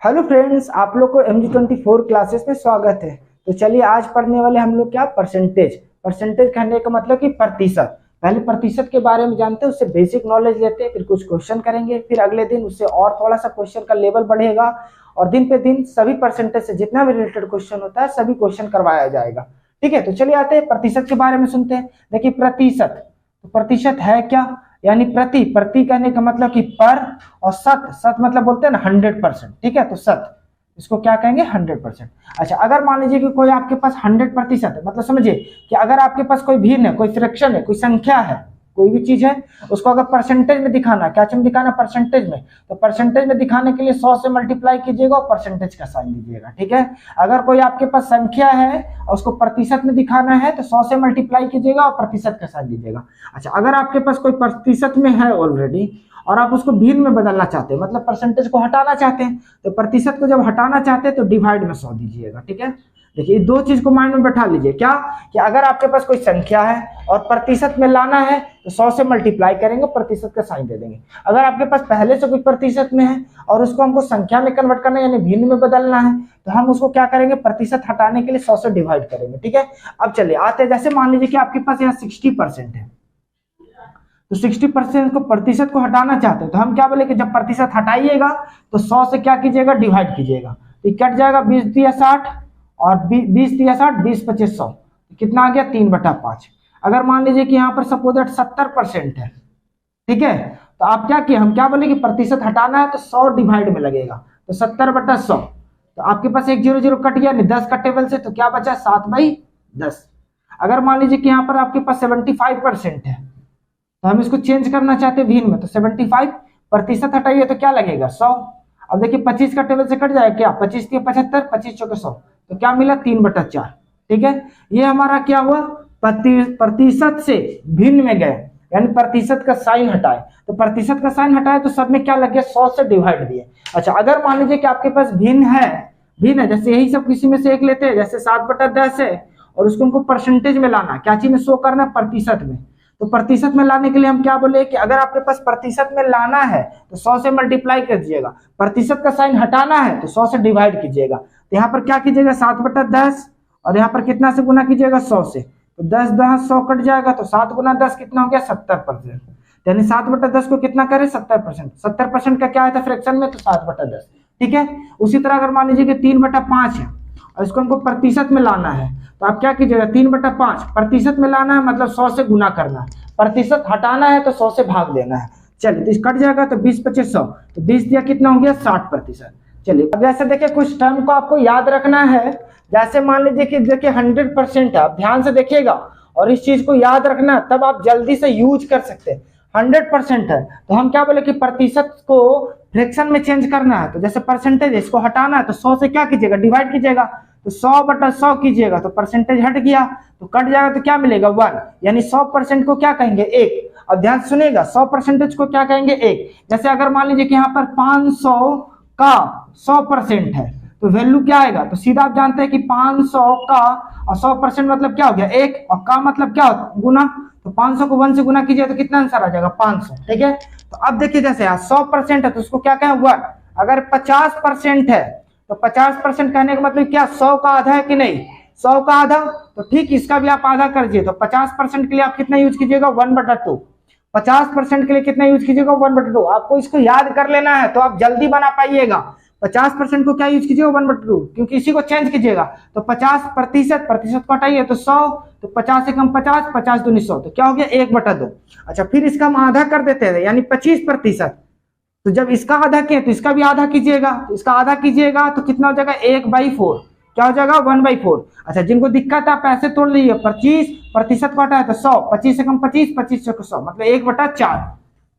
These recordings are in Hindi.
हेलो फ्रेंड्स, आप लोग को MG24 क्लासेस में स्वागत है। तो चलिए आज पढ़ने वाले हम लोग क्या परसेंटेज। परसेंटेज कहने का मतलब कि प्रतिशत। पहले प्रतिशत के बारे में जानते हैं, उससे बेसिक नॉलेज लेते हैं, फिर कुछ क्वेश्चन करेंगे, फिर अगले दिन उससे और थोड़ा सा क्वेश्चन का लेवल बढ़ेगा और दिन पे दिन सभी परसेंटेज से जितना भी रिलेटेड क्वेश्चन होता है सभी क्वेश्चन करवाया जाएगा। ठीक है, तो चलिए आते हैं प्रतिशत के बारे में सुनते हैं। देखिए प्रतिशत, तो प्रतिशत है क्या, यानी प्रति। प्रति कहने का मतलब कि पर, और शत, शत मतलब बोलते हैं ना 100%। ठीक है, तो शत इसको क्या कहेंगे 100%। अच्छा, अगर मान लीजिए कि कोई आपके पास 100% है, मतलब समझिए कि अगर आपके पास कोई भिन्न है, कोई फ्रैक्शन है, कोई संख्या है, कोई भी चीज है, उसको अगर परसेंटेज में दिखाना, क्या चीज में दिखाना, परसेंटेज में, तो परसेंटेज में दिखाने के लिए 100 से मल्टीप्लाई कीजिएगा और परसेंटेज का साइन दीजिएगा। ठीक है, अगर कोई आपके पास संख्या है और उसको प्रतिशत में दिखाना है तो 100 से मल्टीप्लाई कीजिएगा और प्रतिशत का साइन दीजिएगा। अच्छा, अगर आपके पास कोई प्रतिशत में है ऑलरेडी और आप उसको भिन्न में बदलना चाहते हैं, मतलब परसेंटेज को हटाना चाहते हैं, तो प्रतिशत को जब हटाना चाहते हैं तो डिवाइड में 100 दीजिएगा। ठीक है, देखिए दो चीज को माइंड में बैठा लीजिए, क्या कि अगर आपके पास कोई संख्या है और प्रतिशत में लाना है तो 100 से मल्टीप्लाई करेंगे, प्रतिशत का साइन दे देंगे। अगर आपके पास पहले से कोई प्रतिशत में है और उसको हमको संख्या में कन्वर्ट करना है यानी भिन्न में बदलना है, तो हम उसको क्या करेंगे, प्रतिशत हटाने के लिए 100 से डिवाइड करेंगे। ठीक है, अब चलिए आते हैं, जैसे मान लीजिए कि आपके पास यहाँ 60% है, तो 60% को प्रतिशत को हटाना चाहते हैं, तो हम क्या बोले कि जब प्रतिशत हटाइएगा तो 100 से क्या कीजिएगा, डिवाइड कीजिएगा, तो कट जाएगा 20 दिया 60 और 20 दिया 60, 20 25 100, कितना आ गया 3/5। अगर मान लीजिए कि यहाँ पर सपोज 70% है, ठीक है, तो आप क्या किए, हम क्या बोले कि प्रतिशत हटाना है तो 100 डिवाइड में लगेगा, तो 70/100, तो आपके पास एक 0 0 कट गया, 10 का टेबल से, तो क्या बचा 7/10। अगर मान लीजिए कि यहाँ पर आपके पास 75% है तो हम इसको चेंज करना चाहते हैं भिन्न में, तो 75 प्रतिशत हटाइए तो क्या लगेगा 100। अब देखिए 25 का टेबल से कट जाएगा, क्या 25 के 75, 25 चौके 100, तो क्या मिला 3/4। ठीक है, ये हमारा क्या हुआ, प्रतिशत से भिन्न में गए, यानी प्रतिशत का साइन हटाए, तो प्रतिशत का साइन हटाए तो सब में क्या लग गया, 100 से डिवाइड दिए। अच्छा, अगर मान लीजिए कि आपके पास भिन्न है, जैसे यही सब किसी में से एक लेते हैं, जैसे 7/10 है और उसको हमको परसेंटेज में लाना, क्या चीज में शो करना, प्रतिशत में, तो प्रतिशत में लाने के लिए हम क्या बोले कि अगर आपके पास प्रतिशत में लाना है तो 100 से मल्टीप्लाई कर दीजिएगा, प्रतिशत का साइन हटाना है तो 100 से डिवाइड कीजिएगा, तो यहाँ पर क्या कीजिएगा 7/10 और यहाँ पर कितना से गुना कीजिएगा 100 से, तो 10 10 100 कट जाएगा, तो 7 गुना 10 कितना हो गया 70%, यानी 7/10 को कितना करे 70%। 70% का क्या है था फ्रैक्शन में, तो 7/10। ठीक है, उसी तरह अगर मान लीजिए कि 3/5 है और इसको हमको प्रतिशत में लाना है, तो आप क्या कीजिएगा 3/5 प्रतिशत में लाना है, मतलब 100 से गुना करना है, प्रतिशत हटाना है तो 100 से भाग देना है। चलिए, तो इस कट जाएगा, तो 20 25 100, तो 20 दिया कितना हो गया 60%। चलिए, अब जैसे देखिए कुछ टर्म को आपको याद रखना है, जैसे मान लीजिए कि देखिए 100% है, आप ध्यान से देखिएगा और इस चीज को याद रखना, तब आप जल्दी से यूज कर सकते हैं। 100% है तो हम क्या बोले कि प्रतिशत को फ्रैक्शन में चेंज करना है, तो जैसे परसेंटेज इसको हटाना है तो 100 से क्या कीजिएगा, डिवाइड कीजिएगा, तो 100/100 कीजिएगा, तो परसेंटेज हट गया, तो कट जाएगा, तो क्या मिलेगा 1, यानी 100% को क्या कहेंगे 1। अब ध्यान सुनेगा, 100% को क्या कहेंगे 1। जैसे अगर मान लीजिए कि यहाँ पर 500 का 100% है तो वैल्यू क्या आएगा, तो सीधा आप जानते हैं कि 500 का और 100% मतलब क्या हो गया 1, और का मतलब क्या होता है गुना, तो 500 को 1 से गुना कीजिए तो कितना आंसर आ जाएगा 500। ठीक है, तो अब देखिए जैसे 100% है तो उसको क्या कहें 1। अगर 50% है तो 50% कहने का मतलब क्या 100 का आधा है कि नहीं, 100 का आधा, तो ठीक इसका भी आप आधा कर दीजिए, तो 50% के लिए आप कितना यूज कीजिएगा 1/2। 50% के लिए कितना यूज कीजिएगा 1/2। आपको इसको याद कर लेना है तो आप जल्दी बना पाइएगा। 50% को क्या यूज कीजिएगा 1/2, क्योंकि इसी को चेंज कीजिएगा, तो 50% प्रतिशत को हटाइए तो 100, तो 50 से कम 50, 50 दूनी 100, तो क्या हो गया 1/2। अच्छा, फिर इसका हम आधा कर देते हैं, यानी 25%, तो जब इसका आधा किए तो इसका भी आधा कीजिएगा, तो इसका आधा कीजिएगा तो कितना हो जाएगा 1/4, क्या हो जाएगा 1/4। अच्छा, जिनको दिक्कत है आप ऐसे तोड़ लीजिए, 25% को हटाए तो 100, 25 से कम 25, 25 से 100, मतलब 1/4।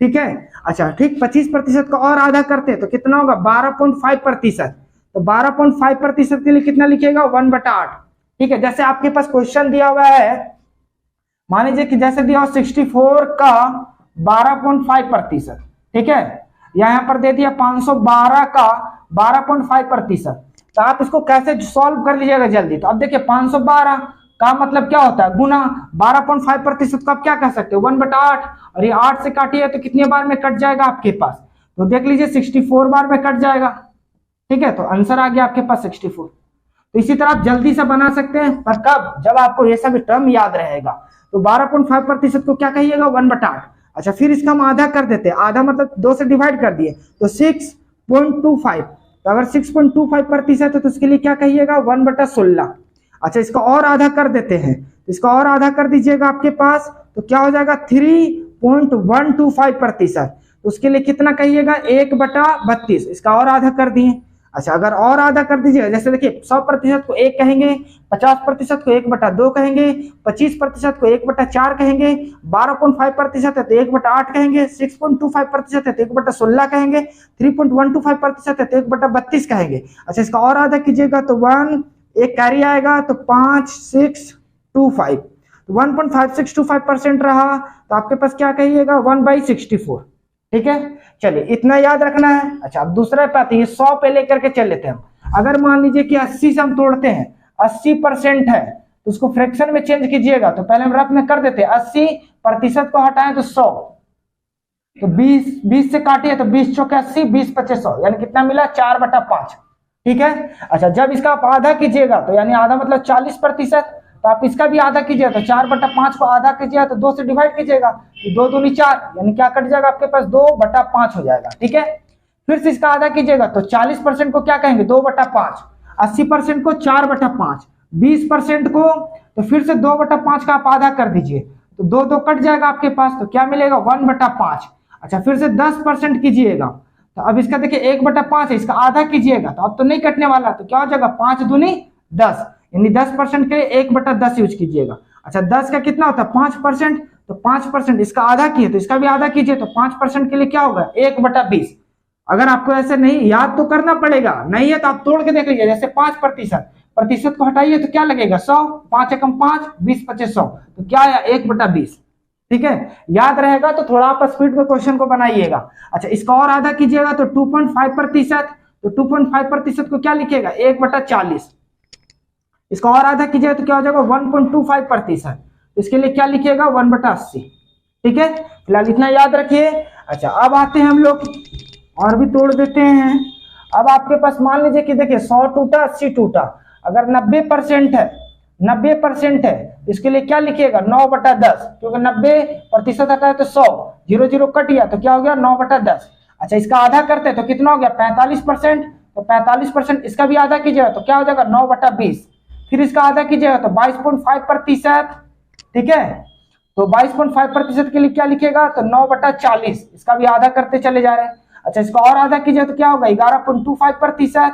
ठीक है, अच्छा ठीक 25% को और आधा करते हैं तो कितना होगा 12.5%, तो 12.5% के लिए कितना लिखिएगा 1/8। ठीक है, जैसे आपके पास क्वेश्चन दिया हुआ है, मान लीजिए कि जैसे दिया हो 64 का 12.5%, ठीक है, यहाँ पर दे दिया 512 का 12.5%, तो आप इसको कैसे सॉल्व कर लीजिएगा जल्दी। तो अब देखिए 512 का मतलब क्या होता है गुना 12.5% को आप क्या कह सकते हो 1/8, और ये 8 से काटिए तो कितनी बार में कट जाएगा आपके पास, तो देख लीजिए 64 बार में कट जाएगा। ठीक है, तो आंसर आ गया आपके पास 64। तो इसी तरह आप जल्दी से बना सकते हैं, पर कब, जब आपको ये सब टर्म याद रहेगा। तो 12.5% को क्या कहिएगा, 1/8। अच्छा, फिर इसका हम आधा कर देते हैं, आधा मतलब 2 से डिवाइड कर दिए तो 6.25। तो अगर 6.25% है तो इसके लिए क्या कहिएगा, 1/16। अच्छा, इसका और आधा कर देते हैं, इसका और आधा कर दीजिएगा आपके पास, तो क्या हो जाएगा 3.125%। तो उसके लिए कितना कहिएगा, 1/32। इसका और आधा कर दिए। अच्छा, अगर और आधा कर दीजिएगा, जैसे देखिए 100% को 1 कहेंगे, 50% को 1/2 कहेंगे, 25% को 1/4 कहेंगे, 12.5% है तो 1/8 कहेंगे, 6.25% है तो 1/16 कहेंगे, 3.125% है तो 1/32 कहेंगे। अच्छा, इसका और आधा कीजिएगा तो 1, एक कैरी आएगा तो 5,625। तो 1.5625% रहा, तो आपके पास क्या कहिएगा, 1/64। ठीक है, चलिए इतना याद रखना है। अच्छा, अब दूसरा पे आते हैं, 100 पे लेकर के चल लेते हैं हम। अगर मान लीजिए कि 80 से हम तोड़ते हैं, 80% है तो उसको फ्रैक्शन में चेंज कीजिएगा। तो पहले हम रफ में कर देते हैं, 80% को हटाएं तो 100, तो 20 से काटिए तो 20 चौके 80, 20 पचे 100, यानी कितना मिला, 4/5। ठीक है। अच्छा, जब इसका आप आधा कीजिएगा तो यानी आधा मतलब 40%, तो आप इसका भी आधा कीजिएगा तो 4/5 को आधा कीजिएगा तो 2 से डिवाइड कीजिएगा, 2 दूनी 4, यानी क्या कट जाएगा आपके पास, 2/5 हो जाएगा। ठीक है, फिर से इसका आधा कीजिएगा तो 40% को क्या कहेंगे, 2/5, 80% को 4/5, 20% को तो फिर से 2/5 का आप आधा कर दीजिए तो 2 कट जाएगा आपके पास, तो क्या मिलेगा, 1/5। अच्छा, फिर से 10% कीजिएगा तो अब इसका देखिए 1/5 है, इसका आधा कीजिएगा तो अब तो नहीं कटने वाला, तो क्या हो जाएगा, 5 दूनी 10, यानी 10% के 1/10 यूज कीजिएगा। अच्छा, 10 का कितना होता है, 5%, तो 5% इसका आधा किए तो इसका भी आधा कीजिए, तो 5% के लिए क्या होगा, 1/20। अगर आपको ऐसे नहीं याद तो करना पड़ेगा, नहीं है तो आप तोड़ के देख लीजिए, जैसे 5% को हटाइए तो क्या लगेगा, 100, 5 एकम 5, 20 पचे 100, तो क्या आया, 1/20। ठीक है, याद रहेगा तो थोड़ा आप स्पीड में क्वेश्चन को बनाइएगा। अच्छा, इसका और आधा कीजिएगा तो 2.5%, तो 2.5% को क्या लिखिएगा, 1/40। इसका और आधा कीजिएगा तो क्या हो जाएगा, 1.25%, इसके लिए क्या लिखिएगा, 1/80। ठीक है, फिलहाल इतना याद रखिए। अच्छा, अब आते हैं हम लोग और भी तोड़ देते हैं। अब आपके पास मान लीजिए कि देखिए 100 टूटा, 80 टूटा, अगर 90% है, 90% है, इसके लिए क्या लिखिएगा, 9/10, क्योंकि 90% आता है तो 100, 0 0 कट गया तो क्या हो गया, 9/10। अच्छा, इसका आधा करते हैं तो कितना हो गया, 45%, तो 45% इसका भी आधा कीजिएगा तो क्या हो जाएगा, 9/20। फिर इसका आधा कीजिएगा तो 22.5%। ठीक है, तो 22.5% के लिए क्या लिखिएगा, तो 9/40, इसका भी आधा करते चले जा रहे हैं। अच्छा, इसका और आधा कीजिए तो क्या होगा, 11.25%,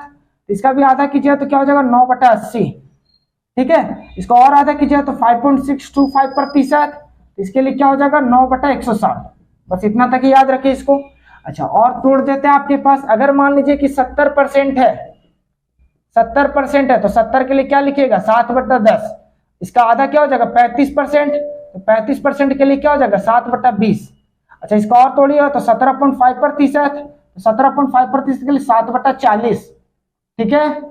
इसका भी आधा कीजिएगा तो क्या हो जाएगा, 9/80। ठीक है, इसका और आधा कीजिएगा तो 5.625%, इसके लिए क्या हो जाएगा, 9/160। बस इतना तक ही याद रखिए इसको। अच्छा, और तोड़ देते हैं आपके पास, अगर मान लीजिए कि 70% है, 70% है तो 70 के लिए क्या लिखिएगा, 7/10, इसका आधा क्या हो जाएगा, 35%, तो 35% के लिए क्या हो जाएगा, 7/20। अच्छा, इसका और तोड़िएगा तो 17.5%, तो 17.5% के लिए 7/40। ठीक है।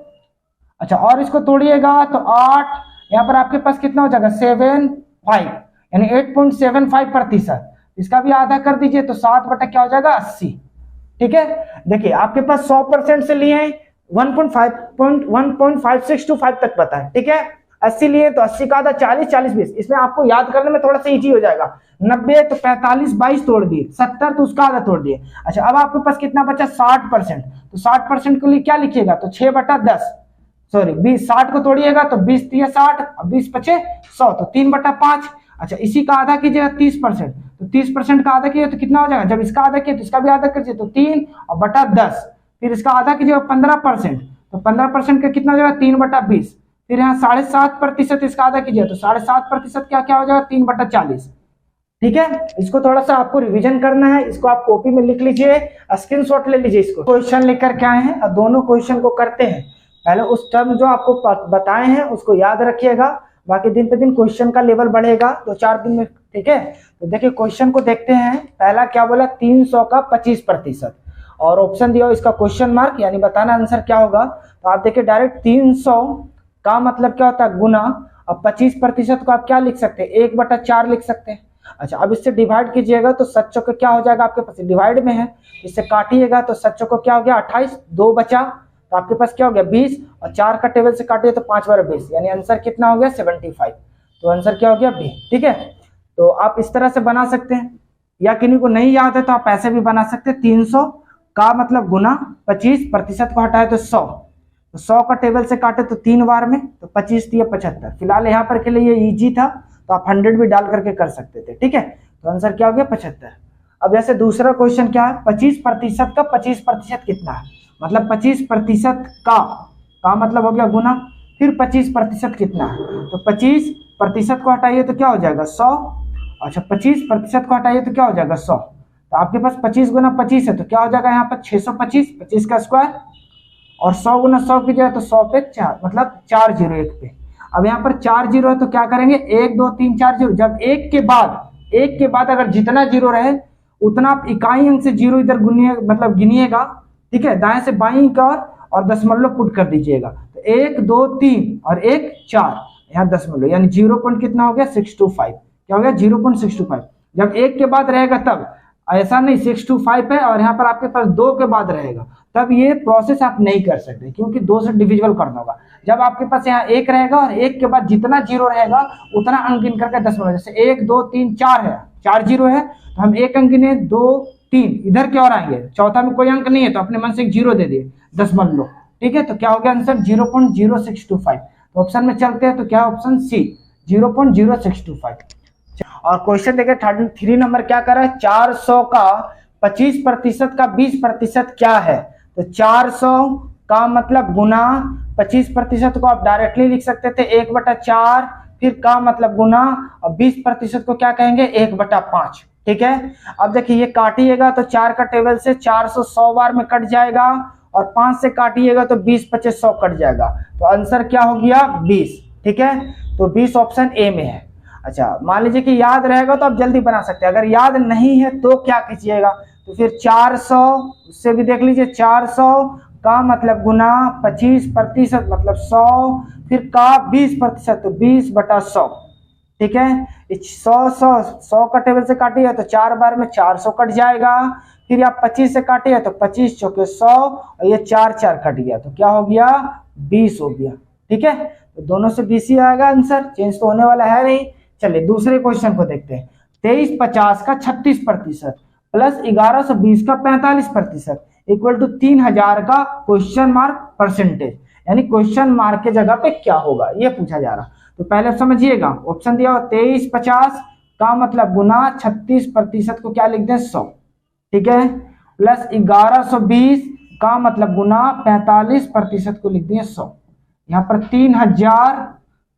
अच्छा, और इसको तोड़िएगा तो 8, यहाँ पर आपके पास कितना हो जाएगा, 75, यानी 8.75%, इसका भी आधा कर दीजिए तो 7 क्या हो जाएगा, 80। ठीक है, देखिए आपके पास 100% से लिए हैं, 1.5625 तक पता है। ठीक है, 80 लिए तो 80 का आधा 40, 40 20, इसमें आपको याद करने में थोड़ा सा इजी हो जाएगा। 90 तो 45 22 तोड़ दिए, 70 तो उसका आधा तोड़ दिए। अच्छा, अब आपके पास कितना बचा, 60%, तो 60% के लिए क्या लिखिएगा, तो 6/10, सॉरी 20, 60 को तोड़िएगा तो 20 3 60, 20 पचे 100, तो 3/5। अच्छा, इसी का आधा कीजिएगा 30%, तो 30% का आधा कीजिए तो कितना हो जाएगा, जब इसका आधा किया तो इसका भी आधा कीजिए तो 3 और बटा 10, फिर इसका आधा कीजिएगा 15%, तो 15% का कितना हो जाएगा, 3/20, फिर यहाँ 7.5% इसका आधा कीजिए तो 7.5% क्या हो जाएगा, 3/40। ठीक है, इसको थोड़ा सा आपको रिवीजन करना है, इसको आप कॉपी में लिख लीजिए, स्क्रीनशॉट ले लीजिए। इसको क्वेश्चन लेकर के आए हैं और दोनों क्वेश्चन को करते हैं। पहले उस टर्म जो आपको बताए हैं उसको याद रखिएगा, बाकी दिन पे दिन क्वेश्चन का लेवल बढ़ेगा 2-4 दिन में। ठीक है, तो देखिए क्वेश्चन को देखते हैं। पहला क्या बोला, 300 का 25%, और ऑप्शन दिया इसका क्वेश्चन मार्क, यानी बताना आंसर क्या होगा। तो आप देखिए डायरेक्ट 300 का मतलब क्या होता है, गुना, अब 25% को आप क्या लिख सकते हैं, 1/4 लिख सकते हैं। अच्छा, अब इससे डिवाइड कीजिएगा तो 7 चौके क्या हो जाएगा आपके पास, डिवाइड में है, इससे काटिएगा तो 7 चौके क्या हो गया, 28, 2 बचा, तो आपके पास क्या हो गया 20, और 4 का टेबल से काटिए तो 5 बार 20, यानी आंसर कितना हो गया 75। तो आंसर क्या हो गया बी। ठीक है, तो आप इस तरह से बना सकते हैं, या किन्हीं को नहीं याद है तो आप ऐसे भी बना सकते हैं। 300 का मतलब गुना 25, प्रतिशत को हटाए तो 100, तो 100 का टेबल से काटे तो 3 बार में, तो 25 दिया 75। फिलहाल यहाँ पर के लिए ये इजी था, तो आप 100 भी डाल करके कर सकते थे। ठीक है, तो आंसर क्या हो गया 75। अब जैसे दूसरा क्वेश्चन क्या है, 25% का 25% कितना है, मतलब 25% का मतलब हो गया गुना, फिर 25% कितना है, तो 25% को हटाइए तो क्या हो जाएगा 100। अच्छा, 25% को हटाइए तो क्या हो जाएगा 100, तो आपके पास 25 गुना 25 है, तो क्या हो जाएगा यहाँ पर 625, 25 का स्क्वायर, और 100 गुना 100 की जाए तो 100 पे 4, मतलब 4 जीरो एक पे। अब यहाँ पर 4 जीरो है तो क्या करेंगे, 1 2 3 4 जीरो, जब एक के बाद अगर जितना जीरो रहे उतना आप इकाई अंक से जीरो इधर गुनिए, मतलब गिनिएगा। ठीक है, दाएं से बाईं का और दशमलव पुट कर दीजिएगा, तो 1 2 3 और 1 4, यहाँ दशमलव, यानी 0 पॉइंट कितना हो गया 625। क्या हो गया 0.625। जब एक के बाद रहेगा तब, ऐसा नहीं 625 है और यहाँ पर आपके पास 2 के बाद रहेगा, तब ये प्रोसेस आप नहीं कर सकते, क्योंकि 2 से डिविजिबल करना होगा। जब आपके पास यहाँ 1 रहेगा और 1 के बाद जितना जीरो रहेगा उतना अंक गिन करके दशमलव, जैसे 1 2 3 4 है, 4 जीरो है, तो हम 1 अंक गिने, 2 3, इधर क्या और आएंगे, चौथा में कोई अंक नहीं है तो अपने मन से एक जीरो दे दिए, दशमलव। ठीक है, तो क्या हो गया आंसर 0.0625। तो ऑप्शन में चलते हैं, तो क्या ऑप्शन सी 0.0625। और क्वेश्चन देखिए 3 नंबर क्या कर रहा है, 400 का 25% का 20% क्या है, तो 400 का मतलब गुना 25% को आप डायरेक्टली लिख सकते थे 1/4, फिर का मतलब गुना, और 20% को क्या कहेंगे 1/5। ठीक है, अब देखिए ये काटिएगा तो 4 का टेबल से 400 100 बार में कट जाएगा, और 5 से काटिएगा तो 20 25 100 कट जाएगा, तो आंसर क्या हो गया 20। ठीक है, तो 20 ऑप्शन ए में है। अच्छा, मान लीजिए कि याद रहेगा तो आप जल्दी बना सकते हैं, अगर याद नहीं है तो क्या कीजिएगा, तो फिर 400 उससे भी देख लीजिए, 400 का मतलब गुना 25% मतलब 100, फिर का 20% तो 20/100। ठीक है, 100 का टेबल से काटिए तो 4 बार में 400 कट जाएगा, फिर आप 25 से काटिए तो 25 चौके 100, और ये 4 4 कट गया, तो क्या हो गया 20 हो गया। ठीक है, तो दोनों से 20 ही आएगा आंसर, चेंज तो होने वाला है नहीं। चलिए दूसरे क्वेश्चन को देखते हैं। 2350 का 36% प्लस 1120 का 45% इक्वल टू 3000 का क्वेश्चन मार्क परसेंटेज, यानी क्वेश्चन मार्क के जगह पे क्या होगा ये पूछा जा रहा। तो पहले आप समझिएगा, ऑप्शन दिया 2350 का मतलब गुना 36% को क्या लिख दें 100। ठीक है, प्लस 1120 का मतलब गुना 45% को लिख दें 100। यहाँ पर 3000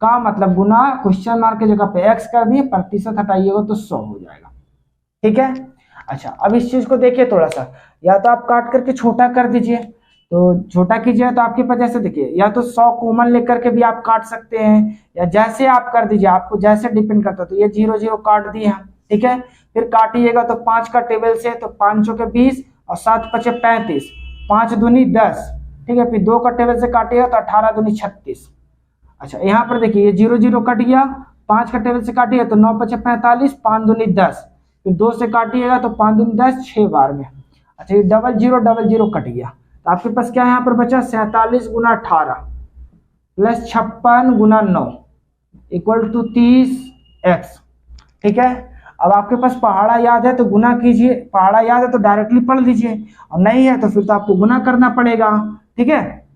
का मतलब गुना क्वेश्चन मार्क की जगह पे x कर दिए, प्रतिशत हटाइएगा तो 100 हो जाएगा। ठीक है, अच्छा अब इस चीज को देखिए थोड़ा सा, या तो आप काट करके छोटा कर दीजिए, तो छोटा कीजिए तो आपके पास जैसे देखिए, या तो 100 कॉमन लेकर के भी आप काट सकते हैं, या जैसे आप कर दीजिए, आपको जैसे डिपेंड करता है। तो ये 0 0 काट दिए हम। ठीक है, फिर काटिएगा तो 5 का टेबल से तो 5 चौके 20 और 7 5 35, 5 दूनी 10। ठीक है, फिर 2 का टेबल से काटिएगा तो 18 दूनी 36। अच्छा, यहाँ पर देखिए ये 0 0 कट गया, 5 का टेबल से काटिएगा तो 9 5 45, 5 दूनी 10, फिर 2 से काटिएगा तो 5 दूनी 10, 6 बार में। अच्छा, ये 0 0 कट गया, तो आपके पास क्या यहाँ पर बचा 47 गुना 18 प्लस 56 गुना 9 इक्वल टू 30x। ठीक है, अब आपके पास पहाड़ा याद है तो गुना कीजिए, पहाड़ा याद है तो डायरेक्टली पढ़ लीजिए, और नहीं है तो फिर तो आपको गुना करना पड़ेगा। ठीक है,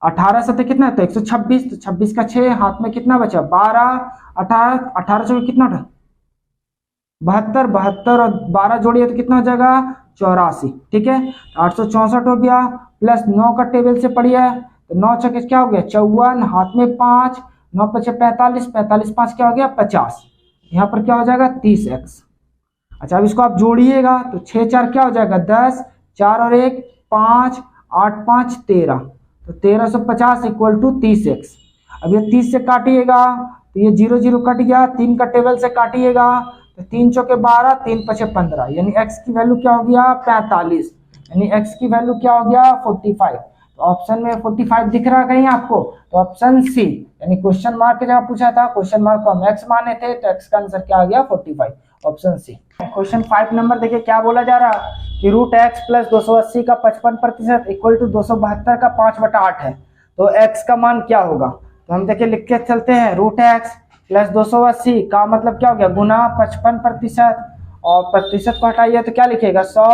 18 से कितना है तो 126, तो 26 का 6, हाथ में कितना बचा 12, 18 से कितना उठा 72, 72 और 12 जोड़िए तो कितना हो जाएगा 84। ठीक है, 864 हो गया, प्लस 9 का टेबल से पढ़िए तो 9 छक्के क्या हो गया 54, हाथ में 5, 9 5 45, 45 5 क्या हो गया 50, यहाँ पर क्या हो जाएगा 30x। अच्छा, अब इसको आप जोड़िएगा तो 6 4 क्या हो जाएगा 10, 4 और 1 5, 8 5 13, तो 1350 इक्वल टू 30x। अब ये 30 से काटिएगा तो ये 0 0 कट गया, 3 का टेबल से काटिएगा तो 3 चौके 12, 3 5 15, यानी x की वैल्यू क्या हो गया 45, यानी x की वैल्यू क्या हो गया 45। तो ऑप्शन में 45 दिख रहा है कहीं आपको, तो ऑप्शन सी, यानी क्वेश्चन मार्क की जगह पूछा था, क्वेश्चन मार्क को हम x माने थे, तो x का आंसर क्या आ गया 45। Option C. क्वेश्चन 5 नंबर देखिए क्या बोला जा रहा है कि रूट एक्स प्लस 280 का 55% इक्वल टू 272 का 5/8 है, तो एक्स का मान क्या होगा। तो हम देखिए लिख के चलते हैं, रूट एक्स प्लस 280 का मतलब क्या हो गया गुना 55%, और प्रतिशत को हटाइए तो क्या लिखेगा 100,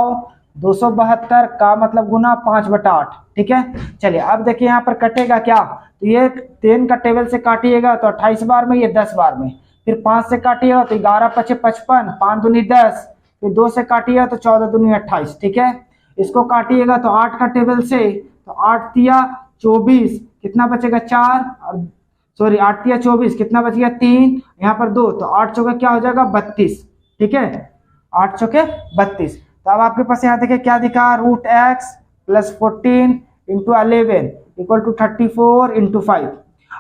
272 का मतलब गुना 5/8। ठीक है, चलिए अब देखिए यहाँ पर कटेगा क्या, तो ये 10 का टेबल से काटिएगा तो 28 बार में, ये 10 बार में, फिर 5 से काटिएगा तो 11 × 5 = 55, 5 दूनी 10, फिर 2 से काटिएगा तो 14 दूनी 28। ठीक है, इसको काटिएगा तो 8 का टेबल से, तो 8 तिया 24, कितना बचेगा 4, और सॉरी 8 तिया 24, कितना बचेगा 3, यहाँ पर 2, तो 8 चौके क्या हो जाएगा 32। ठीक है, 8 चौके 32। तो अब आपके पास यहाँ देखिए क्या दिखा, root X plus 14 into 11 equal to 34 into 5।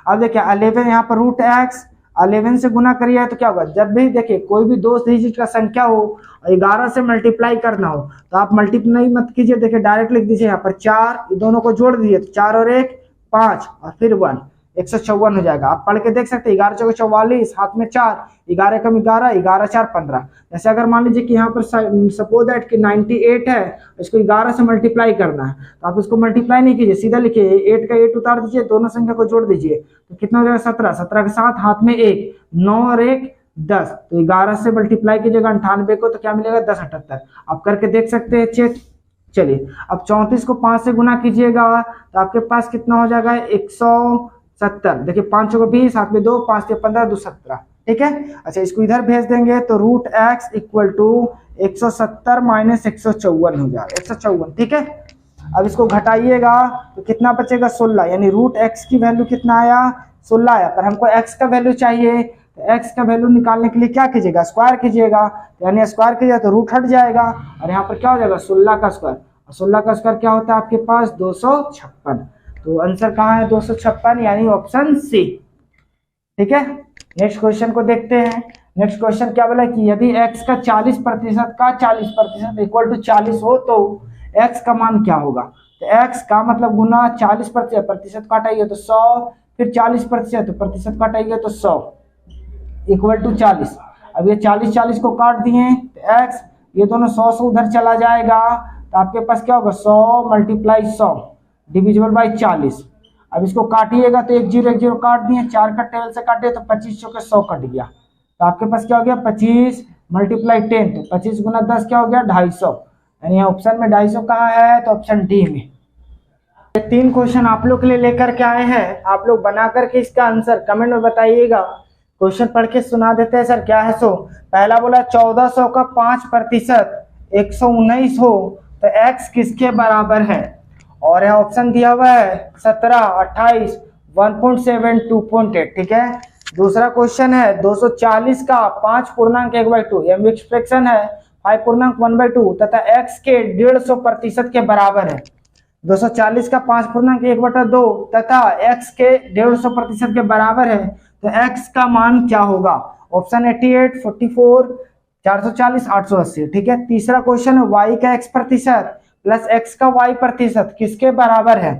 अब देखिए 11 यहाँ पर रूट एक्स 11 से गुना करिए तो क्या होगा, जब भी देखिए कोई भी 2 डिजिट का संख्या हो और 11 से मल्टीप्लाई करना हो तो आप मल्टीप्लाई मत कीजिए, देखिए डायरेक्ट लिख दीजिए यहाँ पर 4, ये दोनों को जोड़ दीजिए तो 4 और 1 5 और फिर 1, 154 हो जाएगा। आप पढ़ के देख सकते हैं, 11 चौके 44, हाथ में 4, 11 कम 11, 11 4 15। जैसे अगर मान लीजिए कि यहाँ पर सपोज दैट कि 98 है, इसको 11 से मल्टीप्लाई करना है, तो आप इसको मल्टीप्लाई नहीं कीजिए, सीधा लिखिए 8 का 8 उतार दीजिए, दोनों संख्या को जोड़ दीजिए तो कितना हो जाएगा 17, 17 के साथ हाथ में 1, 9 और 1 10, तो 11 से मल्टीप्लाई कीजिएगा 98 को तो क्या मिलेगा 1078। आप करके देख सकते हैं चेक। चलिए अब 34 को 5 से गुना कीजिएगा तो आपके पास कितना हो जाएगा 170। देखिए 5 को 20, हाथ में 2, 5 से 15, 2 17। ठीक है, अच्छा इसको इधर भेज देंगे तो root X equal to 170 minus 154 हो जाएगा 154। ठीक है, अब इसको घटाइएगा तो कितना बचेगा 16, यानी रूट एक्स की वैल्यू कितना आया 16 आया, पर हमको एक्स का वैल्यू चाहिए, तो एक्स का वैल्यू निकालने के लिए क्या कीजिएगा स्क्वायर कीजिएगा, यानी स्क्वायर कीजिएगा तो रूट हट जाएगा और यहाँ पर क्या हो जाएगा 16 का स्क्वायर, और 16 का स्क्वायर क्या होता है आपके पास 256। तो आंसर कहाँ है 256, यानी ऑप्शन सी। ठीक है, नेक्स्ट क्वेश्चन को देखते हैं। नेक्स्ट क्वेश्चन क्या बोला कि यदि x का 40% का 40% इक्वल टू 40 हो तो x का मान क्या होगा। तो x का मतलब गुना 40%, प्रतिशत काटाइए तो 100, फिर 40%, तो प्रतिशत काटाइए तो 100 इक्वल टू 40। अब ये 40 को काट दिए तो x ये दोनों 100 से उधर चला जाएगा, तो आपके पास क्या होगा 100 मल्टीप्लाई 100 डिविजिबल बाई 40। अब इसको काटिएगा तो 1 0 काट दिए, 4 का टेबल से काटे तो 25 चौके 100 कट गया, तो आपके पास क्या हो गया 25 मल्टीप्लाई 10, तो 25 गुना 10 क्या हो गया 250, यानी ऑप्शन में 250 कहाँ है, तो ऑप्शन डी में। ये 3 क्वेश्चन आप लोग के लिए लेकर के आए हैं, आप लोग बना करके इसका आंसर कमेंट में बताइएगा। क्वेश्चन पढ़ के सुना देते हैं सर क्या है। सो पहला बोला 1400 का 5% 119 हो तो x किसके बराबर है, और यहाँ ऑप्शन दिया हुआ है 17, 28, 1.7, 2.8। ठीक है, दूसरा क्वेश्चन है 240 का 5.1/2, यह मिक्स फ्रैक्शन है 5.1/2 तथा x के 150% के बराबर है। 240 का 5.1/2 तथा x के 150% के बराबर है, तो x का मान क्या होगा। ऑप्शन 88, 44, 440, 880। ठीक है, तीसरा क्वेश्चन है y का x% प्लस x का y% किसके बराबर है।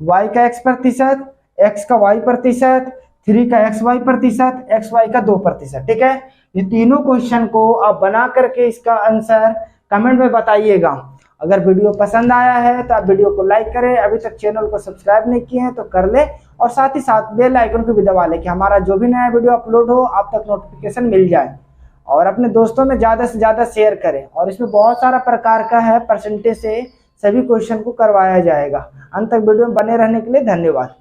y का x%, x का y%, 3 का xy%, xy का 2%। ठीक है, ये तीनों क्वेश्चन को आप बना करके इसका आंसर कमेंट में बताइएगा। अगर वीडियो पसंद आया है तो आप वीडियो को लाइक करें, अभी तक चैनल को सब्सक्राइब नहीं किए हैं तो कर ले, और साथ ही साथ बेल आइकन को भी दबा ले कि हमारा जो भी नया वीडियो अपलोड हो आप तक नोटिफिकेशन मिल जाए, और अपने दोस्तों में ज़्यादा से ज़्यादा शेयर करें। और इसमें बहुत सारा प्रकार का है, परसेंटेज से सभी क्वेश्चन को करवाया जाएगा। अंत तक वीडियो में बने रहने के लिए धन्यवाद।